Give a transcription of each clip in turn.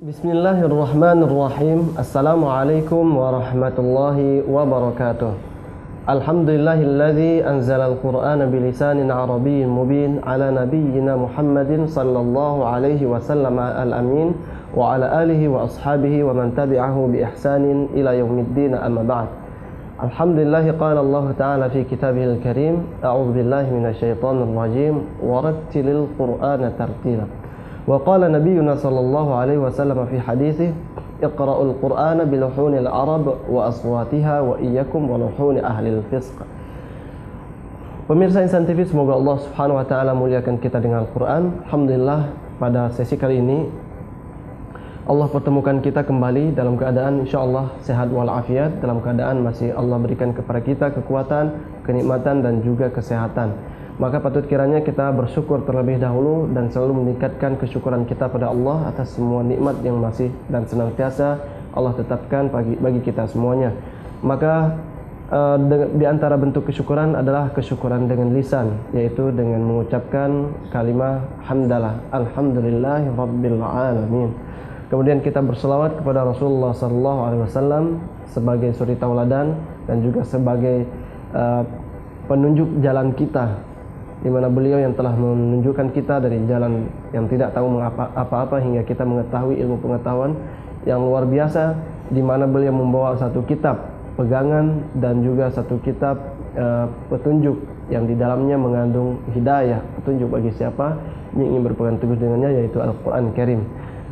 Bismillahirrahmanirrahim. Assalamualaikum warahmatullahi wabarakatuh. Alhamdulillahilladzi anzalal Qur'ana bilisanin Arabiyyin mubin ala nabiyyina Muhammadin sallallahu alaihi wasallam al-amin wa ala alihi wa ashabihi wa man tabi'ahu bi ihsanin ila yaumiddin, amma ba'd. Alhamdulillah, qala Allah ta'ala fi kitabihil karim, a'udzu billahi minasyaitonir rajim, warattilil Qur'ana tartila. Wa qala nabiyyuna sallallahu alaihi wasallam fi haditsih, iqra'ul Qur'ana biluhunil Arab wa aswatiha wa iyyakum wa luhuni ahlil fisq. Pemirsa Insan TV, semoga Allah Subhanahu wa taala muliakan kita dengan Al-Qur'an. Alhamdulillah, pada sesi kali ini Allah pertemukan kita kembali dalam keadaan insyaallah sehat walafiat, dalam keadaan masih Allah berikan kepada kita kekuatan, kenikmatan dan juga kesehatan. Maka patut kiranya kita bersyukur terlebih dahulu dan selalu meningkatkan kesyukuran kita pada Allah atas semua nikmat yang masih dan senantiasa Allah tetapkan bagi kita semuanya. Maka di antara bentuk kesyukuran adalah kesyukuran dengan lisan, yaitu dengan mengucapkan kalimat hamdalah, alhamdulillahi rabbil alamin. Kemudian kita berselawat kepada Rasulullah SAW sebagai suri tauladan dan juga sebagai penunjuk jalan kita, di mana beliau yang telah menunjukkan kita dari jalan yang tidak tahu apa-apa hingga kita mengetahui ilmu pengetahuan yang luar biasa, di mana beliau membawa satu kitab pegangan dan juga satu kitab petunjuk yang di dalamnya mengandung hidayah, petunjuk bagi siapa yang ingin berpegang teguh dengannya, yaitu Al-Quran Karim.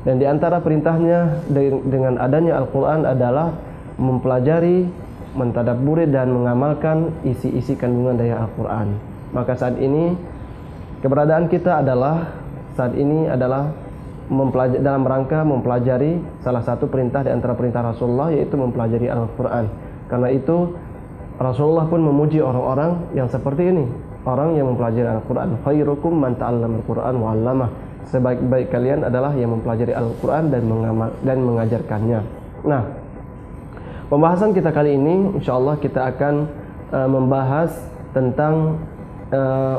Dan di antara perintahnya dengan adanya Al-Quran adalah mempelajari, mentadabburi dan mengamalkan isi-isi kandungan dari Al-Quran. Maka saat ini keberadaan kita adalah dalam rangka mempelajari salah satu perintah di antara perintah Rasulullah, yaitu mempelajari Al-Quran. Karena itu Rasulullah pun memuji orang-orang yang seperti ini, orang yang mempelajari Al-Quran. Khairukum man ta'allama Al-Quran wa 'allamah. Sebaik-baik kalian adalah yang mempelajari Al-Quran dan mengajarkannya. Nah, pembahasan kita kali ini insyaallah kita akan membahas tentang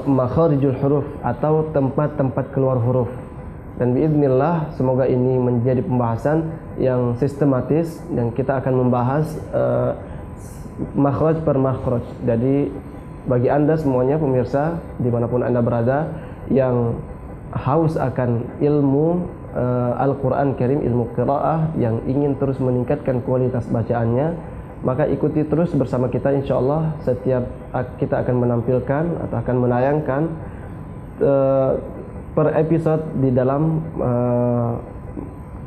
makharijul huruf atau tempat-tempat keluar huruf. Dan biidznillah semoga ini menjadi pembahasan yang sistematis dan kita akan membahas makhraj per makhraj. Jadi bagi Anda semuanya pemirsa dimanapun Anda berada yang haus akan ilmu Al-Quran Karim, ilmu qiraah, yang ingin terus meningkatkan kualitas bacaannya, maka ikuti terus bersama kita insyaallah. Setiap kita akan menampilkan atau akan menayangkan per episode di dalam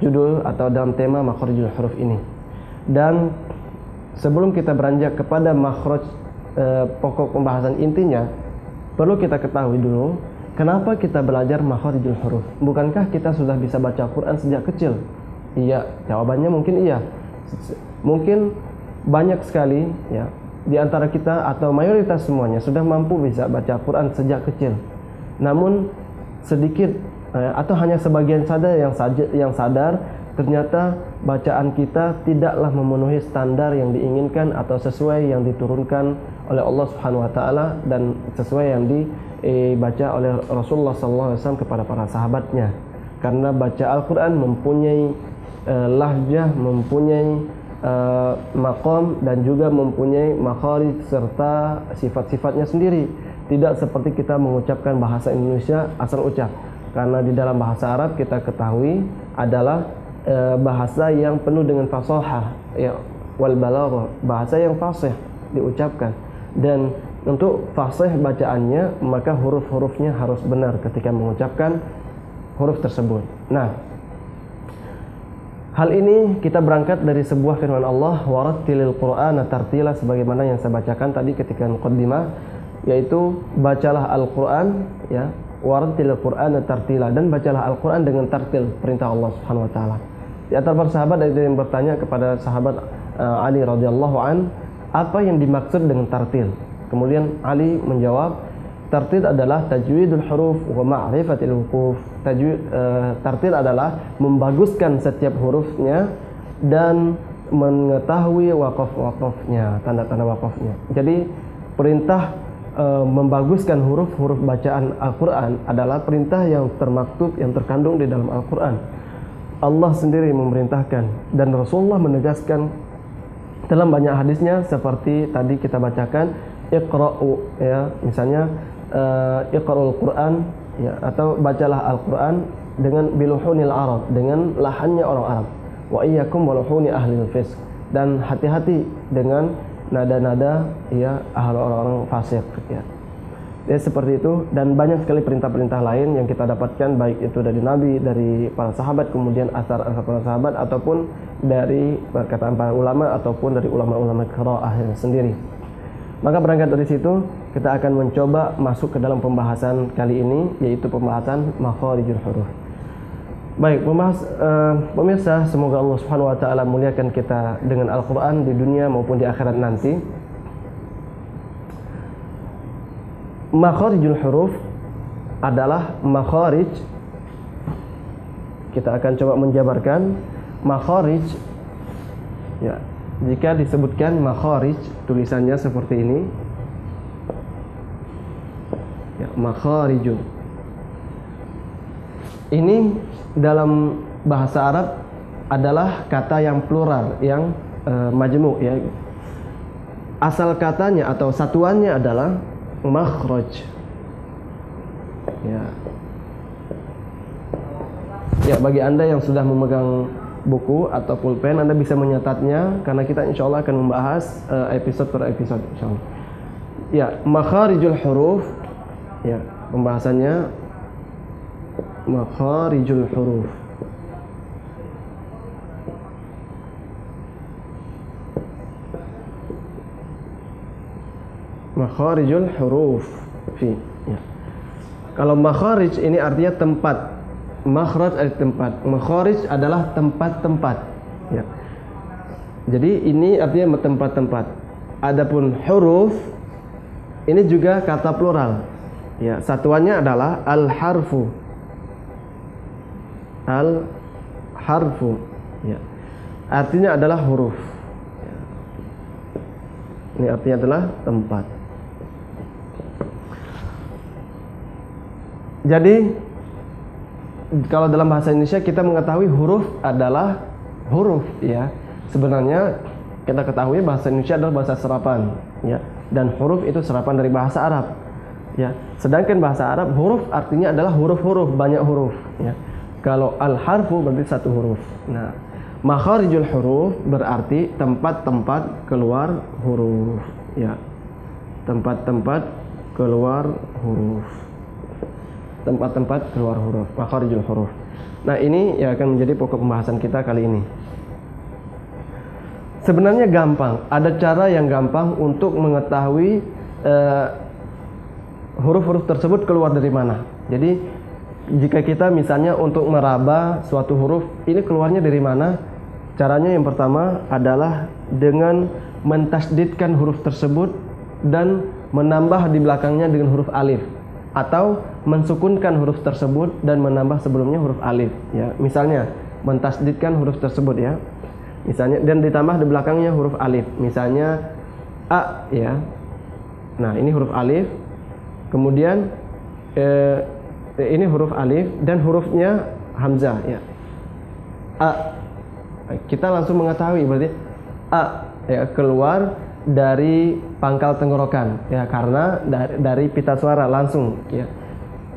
judul atau dalam tema makharijul huruf ini. Dan sebelum kita beranjak kepada makhraj pokok pembahasan intinya, perlu kita ketahui dulu kenapa kita belajar makharijul huruf. Bukankah kita sudah bisa baca Quran sejak kecil? Iya, jawabannya mungkin iya. Mungkin banyak sekali ya di antara kita atau mayoritas semuanya sudah mampu bisa baca Quran sejak kecil. Namun sedikit atau hanya sebagian saja yang sadar ternyata bacaan kita tidaklah memenuhi standar yang diinginkan atau sesuai yang diturunkan oleh Allah Subhanahu wa taala dan sesuai yang dibaca oleh Rasulullah SAW kepada para sahabatnya. Karena baca Al-Quran mempunyai lahjah, mempunyai maqam dan juga mempunyai makharij serta sifat-sifatnya sendiri. Tidak seperti kita mengucapkan bahasa Indonesia asal ucap. Karena di dalam bahasa Arab kita ketahui adalah bahasa yang penuh dengan fasahah ya, wal balaghah, bahasa yang fasih diucapkan. Dan untuk fasih bacaannya maka huruf-hurufnya harus benar ketika mengucapkan huruf tersebut. Nah, hal ini kita berangkat dari sebuah firman Allah, warattilil Qur'ana tartila, sebagaimana yang saya bacakan tadi ketika muqaddimah, yaitu bacalah Al-Quran ya, warattilil Qur'ana tartila, dan bacalah Al-Quran dengan tartil, perintah Allah Subhanahu wa taala. Di antara para sahabat ada yang bertanya kepada sahabat Ali radhiyallahu an, apa yang dimaksud dengan tartil? Kemudian Ali menjawab, tartil adalah tajwidul huruf wa ma'rifatil wuquf. Tartil adalah membaguskan setiap hurufnya dan mengetahui waqaf-waqafnya, tanda-tanda waqafnya. Jadi perintah membaguskan huruf-huruf bacaan Al-Quran adalah perintah yang termaktub, yang terkandung di dalam Al-Quran. Allah sendiri memerintahkan dan Rasulullah menegaskan dalam banyak hadisnya, seperti tadi kita bacakan iqra'u, ya, misalnya iqra'ul Quran, ya, atau bacalah Al-Quran dengan biluhunil Arab, dengan lahannya orang Arab, wa iyyakum waluhuni ahlil fisq, dan hati-hati dengan nada-nada, ya, ahli orang-orang fasik, ya. Ya, seperti itu, dan banyak sekali perintah-perintah lain yang kita dapatkan, baik itu dari Nabi, dari para sahabat, kemudian asar-asar para sahabat, ataupun dari perkataan para ulama, ataupun dari ulama-ulama qiraah sendiri. Maka berangkat dari situ, kita akan mencoba masuk ke dalam pembahasan kali ini, yaitu pembahasan makharijul huruf. Baik, pemirsa, semoga Allah Subhanahu wa taala muliakan kita dengan Al-Qur'an di dunia maupun di akhirat nanti. Makharijul huruf adalah makharij. Kita akan coba menjabarkan makharij. Ya, jika disebutkan makharij, tulisannya seperti ini. Ya, makharijun. Ini dalam bahasa Arab adalah kata yang plural, yang majmu', ya. Asal katanya atau satuannya adalah makhraj. Ya. Ya, bagi Anda yang sudah memegang buku atau pulpen, Anda bisa menyatatnya karena kita insyaallah akan membahas episode per episode insyaallah. Ya, makharijul huruf. Ya, pembahasannya makharijul huruf. Makharijul huruf fi, ya. Kalau makharij ini artinya tempat. Makhraj adalah tempat. Makharij adalah tempat-tempat, ya. Jadi ini artinya tempat-tempat. Adapun huruf ini juga kata plural. Ya, satuannya adalah al-harfu. Al-harfu, ya. Artinya adalah huruf. Ya. Ini artinya adalah tempat. Jadi kalau dalam bahasa Indonesia kita mengetahui huruf adalah huruf, ya. Sebenarnya kita ketahui bahasa Indonesia adalah bahasa serapan, ya. Dan huruf itu serapan dari bahasa Arab, ya. Sedangkan bahasa Arab huruf artinya adalah huruf-huruf, banyak huruf, ya. Kalau al-harfu berarti satu huruf. Nah, makharijul huruf berarti tempat-tempat keluar huruf, ya. Tempat-tempat keluar huruf. Tempat-tempat keluar huruf, makharijul huruf. Nah, ini yang akan menjadi pokok pembahasan kita kali ini. Sebenarnya gampang, ada cara yang gampang untuk mengetahui huruf-huruf tersebut keluar dari mana. Jadi, jika kita misalnya untuk meraba suatu huruf, ini keluarnya dari mana? Caranya yang pertama adalah dengan mentasdidkan huruf tersebut dan menambah di belakangnya dengan huruf alif, atau mensukunkan huruf tersebut dan menambah sebelumnya huruf alif, ya. Misalnya mentasdidkan huruf tersebut, ya. Misalnya dan ditambah di belakangnya huruf alif. Misalnya a, ya. Nah, ini huruf alif. Kemudian ini huruf alif dan hurufnya hamzah, ya. A. Kita langsung mengetahui berarti a, ya, keluar dari pangkal tenggorokan, ya, karena dari pita suara langsung, ya.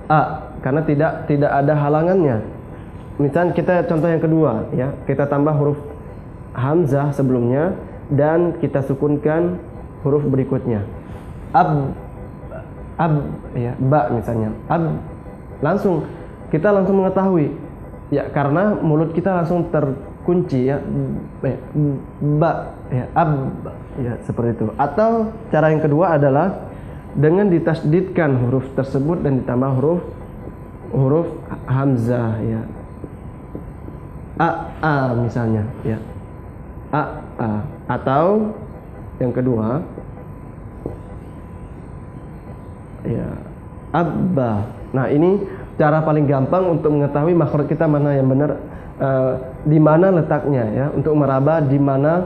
A, karena tidak ada halangannya. Misal kita contoh yang kedua, ya, kita tambah huruf hamzah sebelumnya dan kita sukunkan huruf berikutnya. Ab, ya, ba misalnya. Ab, kita langsung mengetahui, ya, karena mulut kita langsung terkunci, ya. Ba, ya, ab, ya, seperti itu. Atau cara yang kedua adalah dengan ditasdidkan huruf tersebut dan ditambah huruf hamzah, ya. A misalnya, ya. A. Atau yang kedua, ya, abba. Nah, ini cara paling gampang untuk mengetahui makhraj kita mana yang benar, di mana letaknya, ya, untuk meraba di mana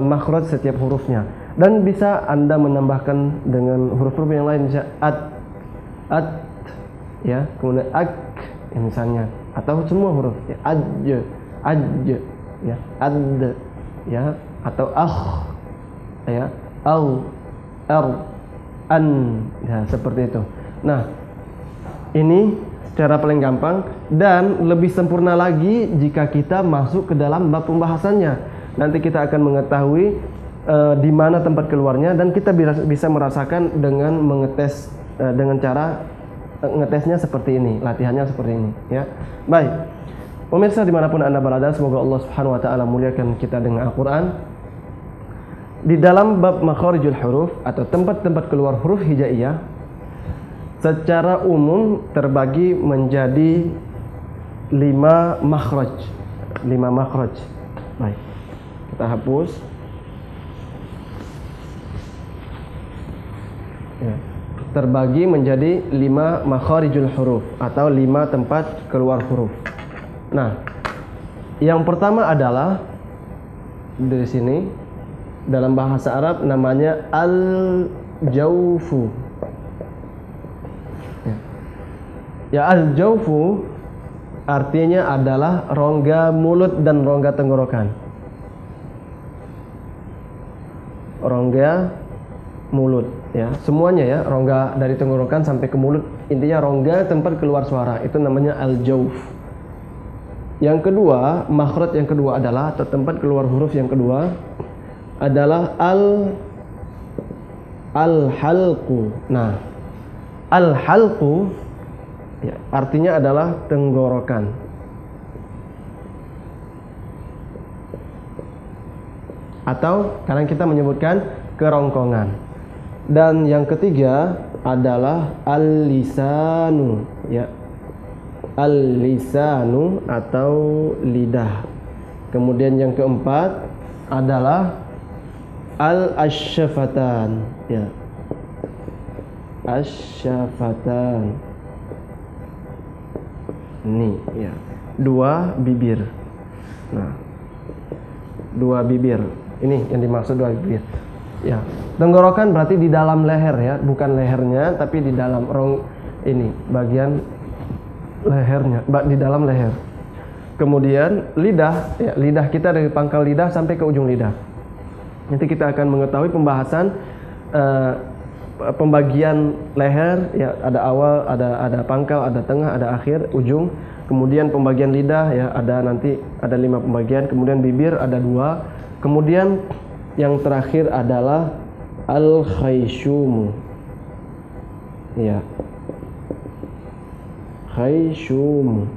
makhraj setiap hurufnya. Dan bisa Anda menambahkan dengan huruf-huruf yang lain, bisa at, ya, kemudian ak, ya, misalnya atau semua huruf ya, aj, ya, ad, ya, atau ya, al, an, ya, seperti itu. Nah, ini secara paling gampang, dan lebih sempurna lagi jika kita masuk ke dalam bab pembahasannya. Nanti kita akan mengetahui di mana tempat keluarnya, dan kita bisa merasakan dengan mengetes dengan cara ngetesnya seperti ini, latihannya seperti ini, ya. Baik, pemirsa dimanapun Anda berada, semoga Allah Subhanahu Wa Taala muliakan kita dengan Al-Quran. Di dalam bab makharijul huruf atau tempat-tempat keluar huruf hijaiyah, secara umum terbagi menjadi 5 makhraj. 5 makhraj. Baik, kita hapus. Ya. Terbagi menjadi 5 makharijul huruf atau 5 tempat keluar huruf. Nah, yang pertama adalah dari sini, dalam bahasa Arab namanya al-jawfu. Ya, al-jawfu artinya adalah rongga mulut dan rongga tenggorokan. Rongga mulut, ya, semuanya ya, rongga dari tenggorokan sampai ke mulut, intinya rongga tempat keluar suara, itu namanya al-jawf. Yang kedua, makhraj yang kedua adalah, atau tempat keluar huruf yang kedua adalah al-halqu. Nah, al-halqu ya, artinya adalah tenggorokan. Atau kadang kita menyebutkan kerongkongan. Dan yang ketiga adalah al-lisanu, ya, al-lisanu atau lidah. Kemudian yang keempat adalah al-asyafatan, ya, asyafatan. Ini ya, 2 bibir. Nah, 2 bibir. Ini yang dimaksud 2 bibir. Ya, tenggorokan berarti di dalam leher ya, bukan lehernya tapi di dalam ini bagian lehernya, di dalam leher. Kemudian lidah, ya, lidah kita dari pangkal lidah sampai ke ujung lidah. Nanti kita akan mengetahui pembahasan pembagian leher, ya, ada awal, ada pangkal, ada tengah, ada akhir, ujung. Kemudian pembagian lidah, ya, nanti ada 5 pembagian. Kemudian bibir ada 2. Kemudian yang terakhir adalah al-khayshum, ya, khayshum.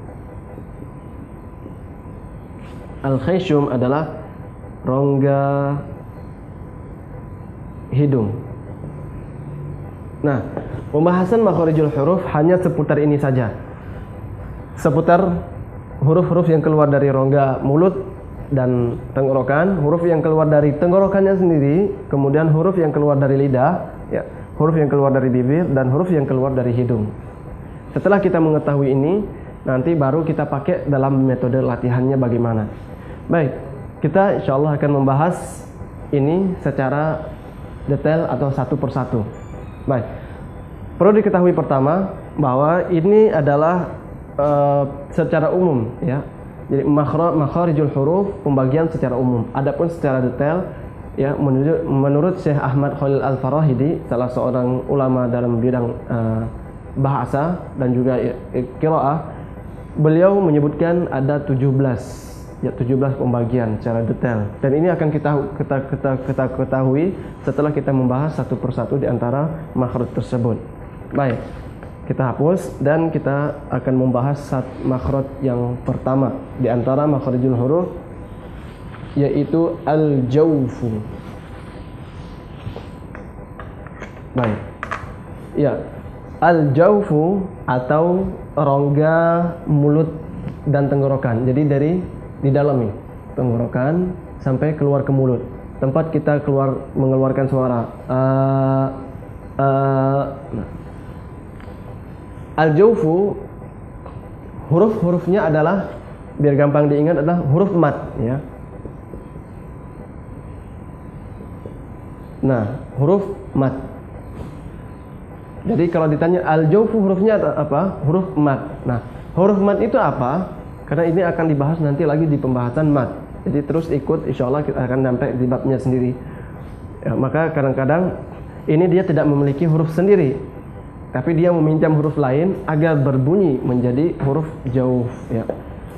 Al-khayshum adalah rongga hidung. Nah, pembahasan makharijul huruf hanya seputar ini saja, seputar huruf-huruf yang keluar dari rongga mulut dan tenggorokan, huruf yang keluar dari tenggorokannya sendiri, kemudian huruf yang keluar dari lidah, ya, huruf yang keluar dari bibir, dan huruf yang keluar dari hidung. Setelah kita mengetahui ini, nanti baru kita pakai dalam metode latihannya bagaimana. Baik, kita insyaallah akan membahas ini secara detail atau satu persatu. Baik, perlu diketahui pertama bahwa ini adalah secara umum, ya. Jadi makharijul huruf pembagian secara umum. Adapun secara detail, ya, menurut Syekh Ahmad Khalil Al-Farahidi, salah seorang ulama dalam bidang bahasa dan juga qiraah, beliau menyebutkan ada 17 pembagian secara detail. Dan ini akan kita ketahui setelah kita membahas satu persatu di antara makhraj tersebut. Baik, kita hapus dan kita akan membahas makhraj yang pertama di antara makharijul huruf, yaitu al-jawfu. Baik, ya, al-jawfu atau rongga mulut dan tenggorokan. Jadi dari di dalam nih, tenggorokan sampai keluar ke mulut, tempat kita mengeluarkan suara. Al-jawfu, huruf-hurufnya adalah, biar gampang diingat, adalah huruf mat, ya. Nah, huruf mat. Jadi kalau ditanya al-jawfu hurufnya apa? Huruf mat. Nah, Huruf mad itu apa? Karena ini akan dibahas nanti lagi di pembahasan mad. Jadi terus ikut, insya Allah kita akan sampai di babnya sendiri. Ya, maka kadang-kadang ini dia tidak memiliki huruf sendiri, tapi dia meminjam huruf lain agar berbunyi menjadi huruf jauh. Ya.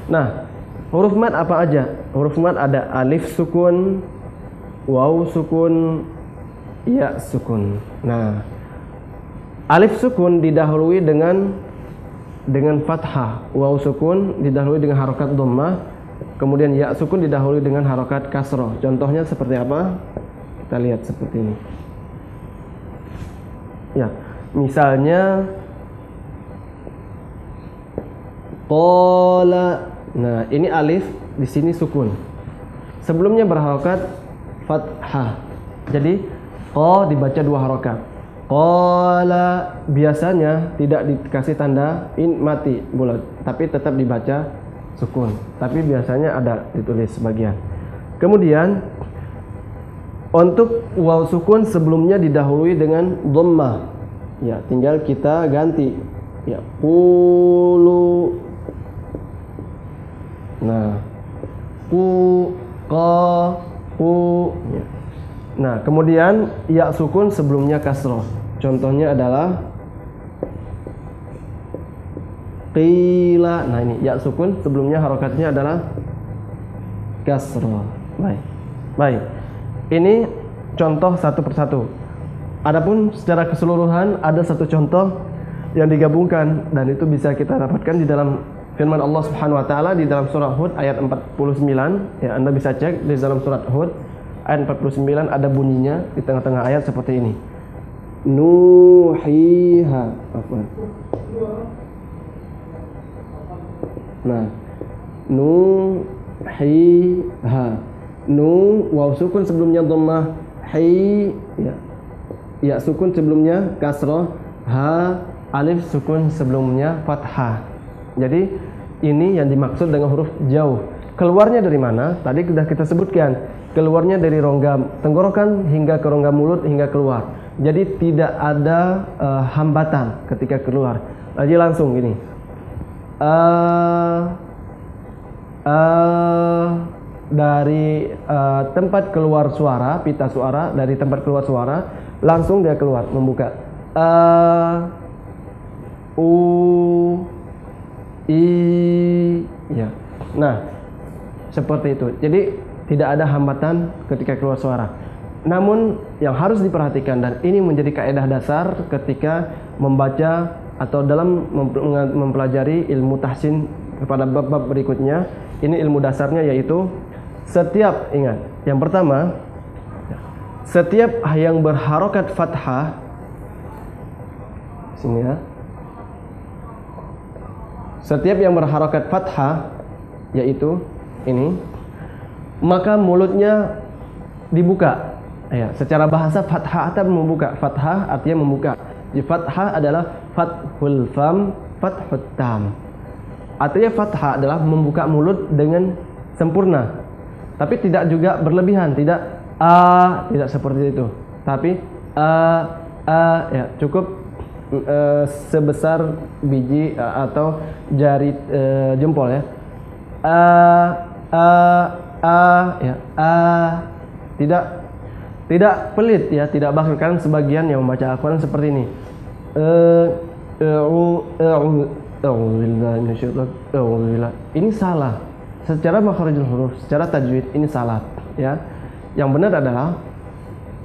Nah, huruf mad apa aja? Huruf mad ada alif sukun, waw sukun, ya sukun. Nah, alif sukun didahului dengan fathah, waw sukun didahului dengan harokat dhammah, kemudian ya sukun didahului dengan harokat kasroh. Contohnya seperti apa? Kita lihat seperti ini. Ya, misalnya qala. Nah, ini alif di sini sukun. Sebelumnya berharokat fathah. Jadi qa dibaca 2 harokat. Qala biasanya tidak dikasih tanda in mati bulat, tapi tetap dibaca sukun. Tapi biasanya ada ditulis sebagian. Kemudian untuk waw sukun sebelumnya didahului dengan dhammah. Ya, tinggal kita ganti. Ya, qulu. Nah, qa, qu. Ya. Nah, kemudian ya sukun sebelumnya kasroh. Contohnya adalah qila. Nah, ini ya sukun sebelumnya harokatnya adalah kasroh. Baik. Ini contoh satu persatu. Adapun secara keseluruhan ada satu contoh yang digabungkan dan itu bisa kita dapatkan di dalam firman Allah Subhanahu wa taala di dalam surah Hud ayat 49. Ya, Anda bisa cek di dalam surat Hud ayat 49 ada bunyinya di tengah-tengah ayat seperti ini. Nuhiha. Nah, nuhiha. Nu waw sukun sebelumnya dhammah, hi ya sukun sebelumnya kasroh, ha alif sukun sebelumnya fathah. Jadi ini yang dimaksud dengan huruf jauh. Keluarnya dari mana? Tadi sudah kita sebutkan. Keluarnya dari rongga tenggorokan hingga ke rongga mulut hingga keluar. Jadi tidak ada hambatan ketika keluar. Jadi langsung gini. Dari tempat keluar suara, pita suara, dari tempat keluar suara langsung dia keluar membuka u i ya. Nah, seperti itu. Jadi tidak ada hambatan ketika keluar suara. Namun yang harus diperhatikan dan ini menjadi kaidah dasar ketika membaca atau dalam mempelajari ilmu tahsin kepada bab-bab berikutnya, ini ilmu dasarnya yaitu setiap, ingat, yang pertama, setiap yang berharokat fathah, sini ya, setiap yang berharokat fathah, yaitu ini, maka mulutnya dibuka. Ya, secara bahasa fathah atau membuka. Fathah artinya membuka. Jadi fathah adalah fathul fam, fathut tam. Artinya fathah adalah membuka mulut dengan sempurna. Tapi tidak juga berlebihan, tidak seperti itu. Tapi ya cukup sebesar biji atau jari jempol ya. Ya tidak pelit ya, tidak bahkan sebagian yang membaca Al-Quran seperti ini. Ini salah. Secara makharijul huruf, secara tajwid ini salah ya. Yang benar adalah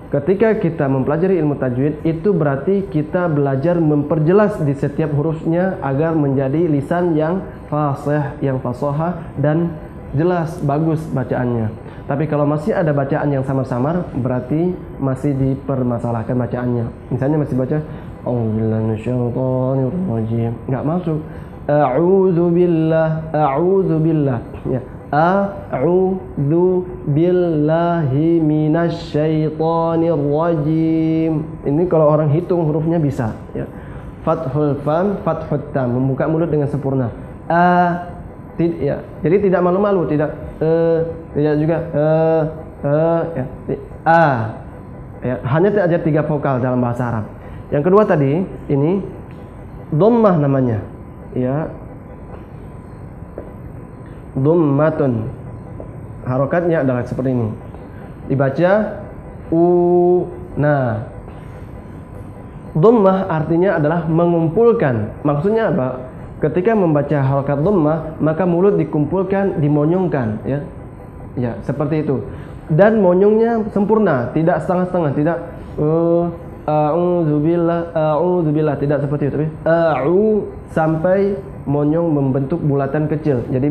ketika kita mempelajari ilmu tajwid itu berarti kita belajar memperjelas di setiap hurufnya agar menjadi lisan yang fasih, yang fasoha dan jelas, bagus bacaannya. Tapi kalau masih ada bacaan yang samar-samar berarti masih dipermasalahkan bacaannya. Misalnya masih baca A'udzubillahi enggak masuk. A'udzu billah ya. A'udzu billahi minasyaitonir rajim. Ini kalau orang hitung hurufnya bisa ya. Fathul fam, fathut tam, membuka mulut dengan sempurna. Ya. Jadi tidak malu-malu, tidak juga ya. Ya, hanya ada 3 vokal dalam bahasa Arab. Yang kedua tadi ini dhammah namanya. Ya, Dhummatun. Harokatnya adalah seperti ini. Dibaca nah. Dhammah artinya adalah mengumpulkan. Maksudnya apa? Ketika membaca harokat dhammah, maka mulut dikumpulkan, dimonyongkan, ya. Ya, seperti itu. Dan monyongnya sempurna, tidak setengah-setengah, tidak a'udzubillah, tidak seperti itu, tapi sampai monyong membentuk bulatan kecil. Jadi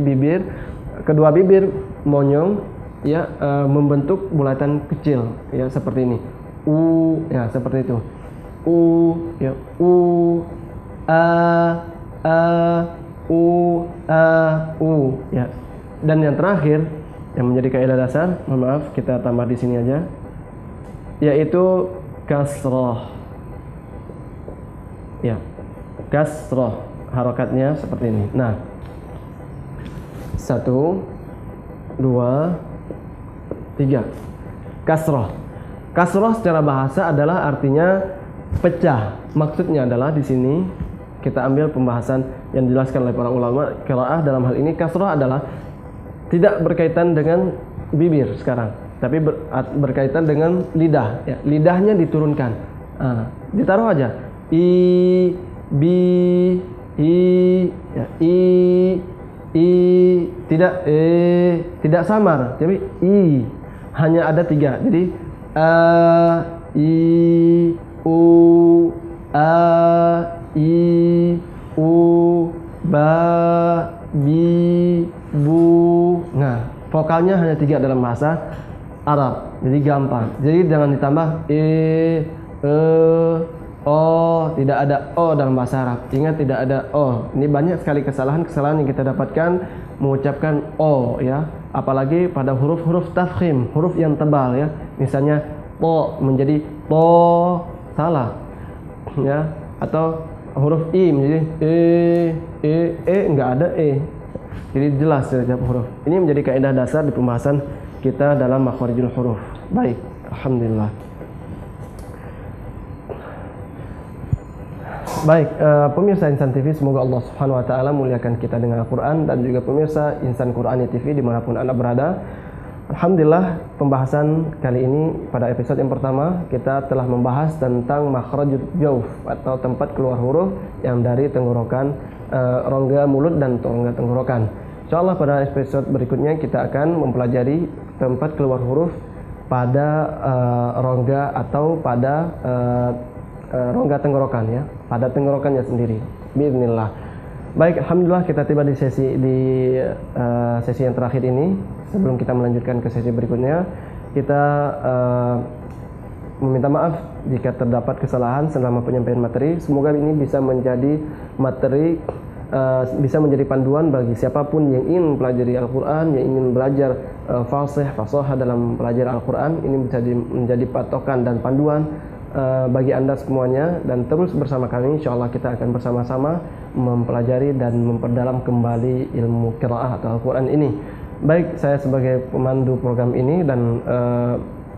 kedua bibir monyong, ya, membentuk bulatan kecil, ya, seperti ini. Ya, seperti itu. Ya, ya. Dan yang terakhir yang menjadi kaidah dasar, mohon maaf kita tambah di sini aja, yaitu kasrah. Ya, kasrah, harokatnya seperti ini. Nah, 1, 2, 3. Kasrah. Kasrah secara bahasa adalah artinya pecah. Maksudnya adalah di sini kita ambil pembahasan yang dijelaskan oleh para ulama qiraah. Dalam hal ini kasrah adalah tidak berkaitan dengan bibir sekarang, tapi berkaitan dengan lidah, ya. Lidahnya diturunkan. Ditaruh aja ya, tidak samar, tapi hanya ada 3. Jadi Nah, vokalnya hanya 3 dalam bahasa Arab, jadi gampang. Jadi jangan ditambah tidak ada o dalam bahasa Arab. Ingat, tidak ada o. Ini banyak sekali kesalahan-kesalahan yang kita dapatkan mengucapkan o, ya. Apalagi pada huruf-huruf tafkhim, huruf yang tebal, ya. Misalnya to menjadi to, salah, ya. Atau huruf i menjadi enggak ada Jadi jelas setiap huruf. Ini menjadi kaidah dasar di pembahasan kita dalam makhwarijul huruf. Baik, alhamdulillah. Baik, pemirsa Insan TV, semoga Allah Subhanahu wa taala muliakan kita dengan Al-Qur'an, dan juga pemirsa Insan Qur'ani TV dimanapun Anda berada. Alhamdulillah, pembahasan kali ini pada episode yang pertama kita telah membahas tentang makhrajul jauf atau tempat keluar huruf yang dari tenggorokan, rongga mulut dan rongga tenggorokan. Insyaallah pada episode berikutnya kita akan mempelajari tempat keluar huruf pada rongga atau pada rongga tenggorokan, ya, pada tenggorokannya sendiri. Bismillah. Baik, alhamdulillah kita tiba di sesi yang terakhir ini. Sebelum kita melanjutkan ke sesi berikutnya, kita meminta maaf jika terdapat kesalahan selama penyampaian materi. Semoga ini bisa menjadi materi, bisa menjadi panduan bagi siapapun yang ingin mempelajari Al-Quran, yang ingin belajar fasihah dalam belajar Al-Quran. Ini bisa menjadi patokan dan panduan bagi Anda semuanya, dan terus bersama kami. Insyaallah kita akan bersama-sama mempelajari dan memperdalam kembali ilmu qiraah atau Al-Quran ini. Baik, saya sebagai pemandu program ini dan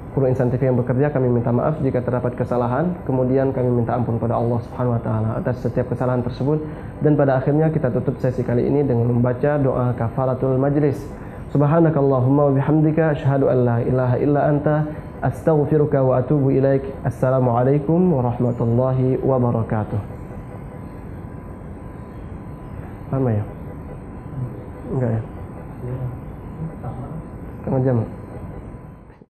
kru Insan TV yang bekerja, kami minta maaf jika terdapat kesalahan. Kemudian kami minta ampun pada Allah Subhanahu wa taala atas setiap kesalahan tersebut. Dan pada akhirnya kita tutup sesi kali ini dengan membaca doa kafaratul majlis. Subhanakallahumma wa bihamdika asyhadu an la ilaha illa anta astaghfiruka wa atubu ilaik. Assalamualaikum warahmatullahi wabarakatuh. Lama ya? Enggak ya? Setengah jam.